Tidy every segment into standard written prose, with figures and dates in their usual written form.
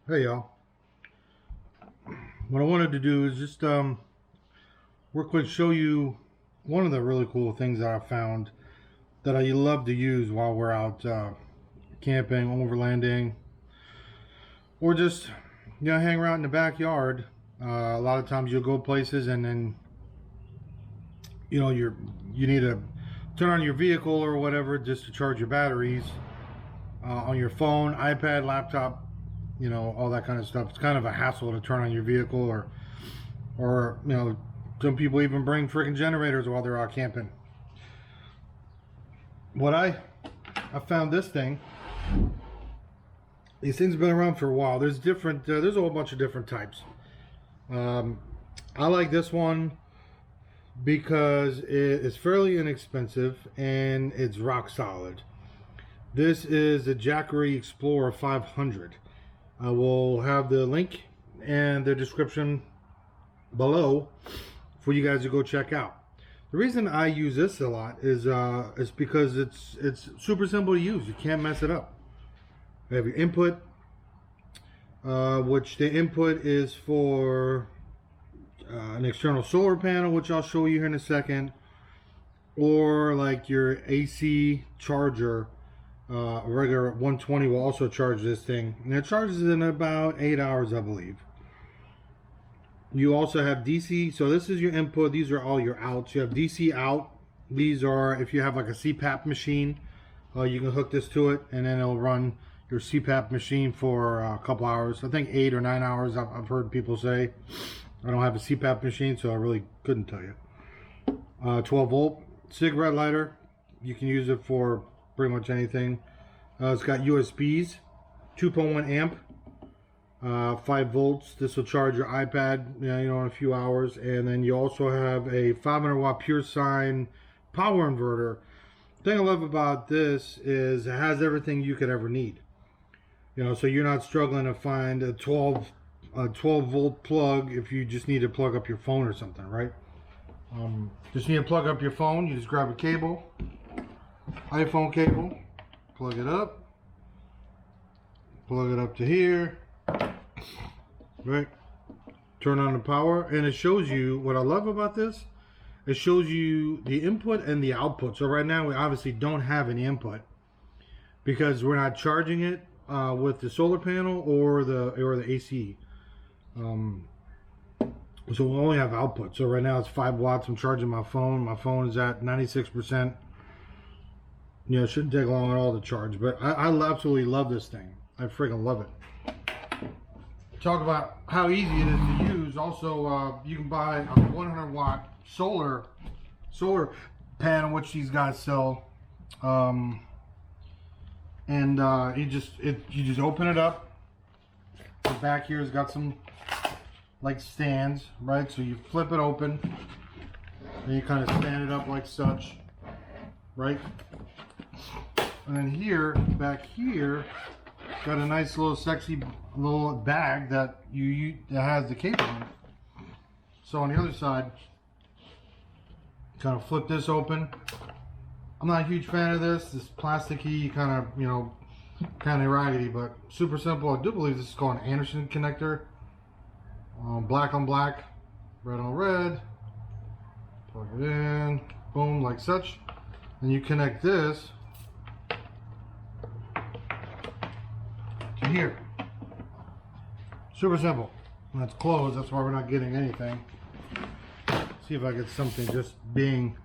Hey y'all, what I wanted to do is just real quick show you one of the really cool things that I found that I love to use while we're out camping, overlanding, or just hang around in the backyard. A lot of times you'll go places and then you need to turn on your vehicle or whatever just to charge your batteries on your phone, iPad, laptop, all that kind of stuff. It's kind of a hassle to turn on your vehicle, or some people even bring freaking generators while they're out camping. I found this thing. These things have been around for a while. There's there's a whole bunch of different types. I like this one because it is fairly inexpensive and it's rock solid. This is the Jackery Explorer 500. I will have the link and the description below for you guys to go check out. The reason I use this a lot is because it's super simple to use. You can't mess it up. You have your input, which the input is for an external solar panel, which I'll show you here in a second, or like your AC charger. A regular 120 will also charge this thing, and it charges in about 8 hours, I believe. You also have DC, so this is your input. These are all your outs. You have DC out. These are, if you have like a Cpap machine, you can hook this to it, and then it'll run your Cpap machine for a couple hours. I think 8 or 9 hours. I've heard people say. I don't have a Cpap machine, so I really couldn't tell you. 12 volt cigarette lighter. You can use it for pretty much anything. It's got USBs, 2.1 amp, 5 volts. This will charge your iPad, in a few hours. And then you also have a 500 watt pure sine power inverter. The thing I love about this is it has everything you could ever need. So you're not struggling to find a 12 volt plug if you just need to plug up your phone or something, right? Just need to plug up your phone. You just grab a cable, iPhone cable, plug it up to here, right? Turn on the power, and it shows you what I love about this. It shows you the input and the output. So right now we obviously don't have any input because we're not charging it with the solar panel or the AC. So we only have output. So right now it's 5 watts. I'm charging my phone. My phone is at 96%. It shouldn't take long at all to charge, but I absolutely love this thing. I freaking love it. Talk about how easy it is to use. Also, you can buy a 100 watt solar panel, which these guys sell, and you just open it up. The back here has got some like stands, right? So you flip it open, and you kind of stand it up like such, right? And then here, back here, got a nice little sexy little bag that that has the cable on it. So on the other side, kind of flip this open. I'm not a huge fan of this. This plasticky kind of raggedy, but super simple. I do believe this is called an Anderson connector. Black on black, red on red. Plug it in, boom, like such. And you connect this to here. Super simple. When it's closed, that's why we're not getting anything. See if I get something just being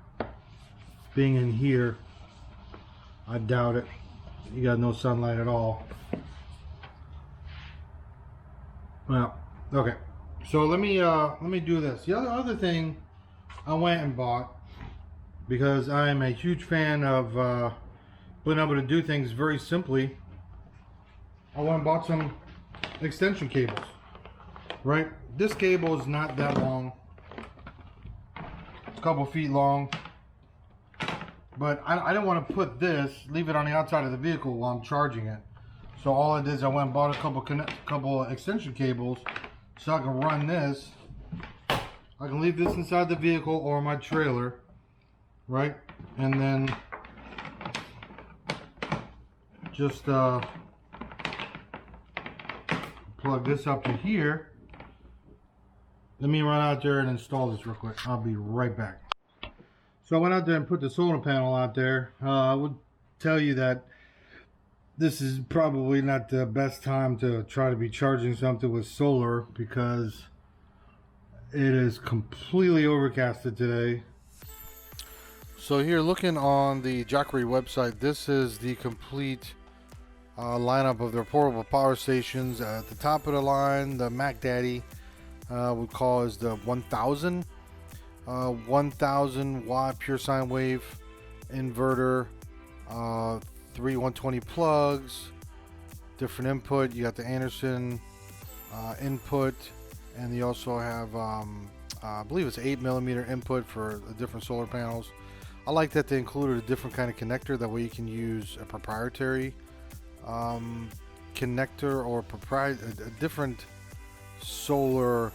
in here. I doubt it. You got no sunlight at all. Well, okay. So let me do this. The other thing I went and bought, because I am a huge fan of being able to do things very simply, I went and bought some extension cables, right? This cable is not that long. It's a couple feet long. But I didn't want to leave it on the outside of the vehicle while I'm charging it. So all I did is I went and bought a couple extension cables so I can run this. I can leave this inside the vehicle or my trailer, right? And then just plug this up to here. Let me run out there and install this real quick. I'll be right back. So I went out there and put the solar panel out there. I would tell you that this is probably not the best time to try to be charging something with solar because it is completely overcasted today. So here, looking on the Jackery website, this is the complete lineup of their portable power stations. At the top of the line, the Mac Daddy would call is the 1000 watt pure sine wave inverter, 3 120 plugs, different input. You got the Anderson input, and you also have I believe it's 8mm input for the different solar panels. I like that they included a different kind of connector. That way you can use a proprietary connector or a different solar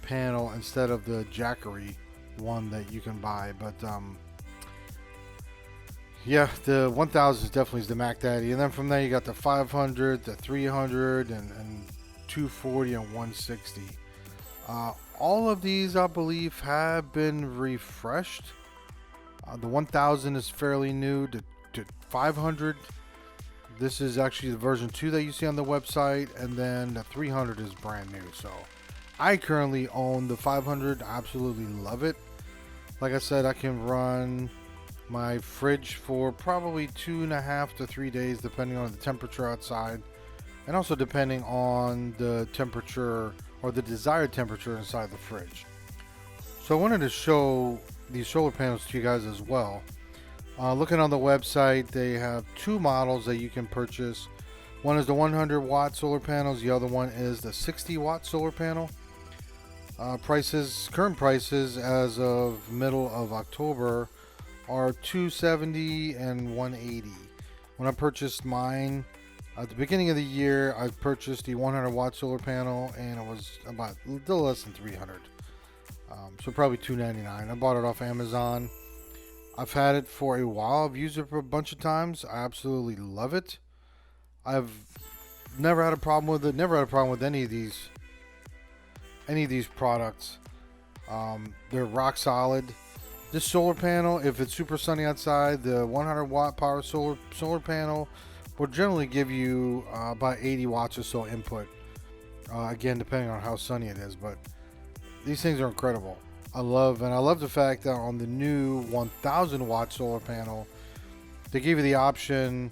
panel instead of the Jackery one that you can buy. But yeah, the 1000 is definitely the Mac Daddy, and then from there you got the 500, the 300, and 240 and 160. All of these, I believe, have been refreshed. The 1000 is fairly new. The 500, this is actually the version 2 that you see on the website, and then the 300 is brand new. So I currently own the 500. I absolutely love it. Like I said, I can run my fridge for probably 2.5 to 3 days, depending on the temperature outside, and also depending on the temperature or the desired temperature inside the fridge. So I wanted to show these solar panels to you guys as well. Looking on the website, they have 2 models that you can purchase. One is the 100 watt solar panels, the other one is the 60 watt solar panel. Current prices as of middle of October are $270 and $180. When I purchased mine at the beginning of the year, I purchased the 100 watt solar panel, and it was about a little less than $300. So probably $299. I bought it off Amazon. I've had it for a while. I've used it for a bunch of times. I absolutely love it. I've never had a problem with it. Never had a problem with any of these products. They're rock solid. This solar panel, if it's super sunny outside, the 100 watt power solar panel will generally give you about 80 watts or so input. Again, depending on how sunny it is, but these things are incredible. I love the fact that on the new 1000 watt solar panel, they give you the option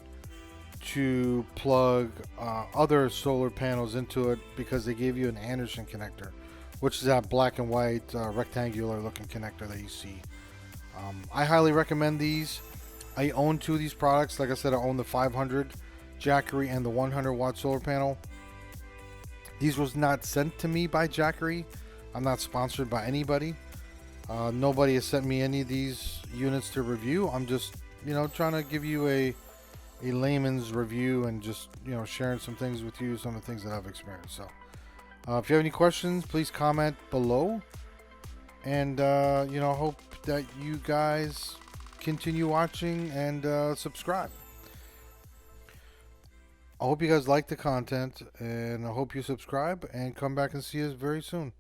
to plug other solar panels into it, because they gave you an Anderson connector, which is that black and white rectangular looking connector that you see. I highly recommend these. I own 2 of these products. Like I said, I own the 500 Jackery and the 100 watt solar panel. These was not sent to me by Jackery. I'm not sponsored by anybody. Nobody has sent me any of these units to review. I'm just, trying to give you a layman's review and just, sharing some things with you, some of the things that I've experienced. So if you have any questions, please comment below. And, hope that you guys continue watching and subscribe. I hope you guys like the content, and I hope you subscribe and come back and see us very soon.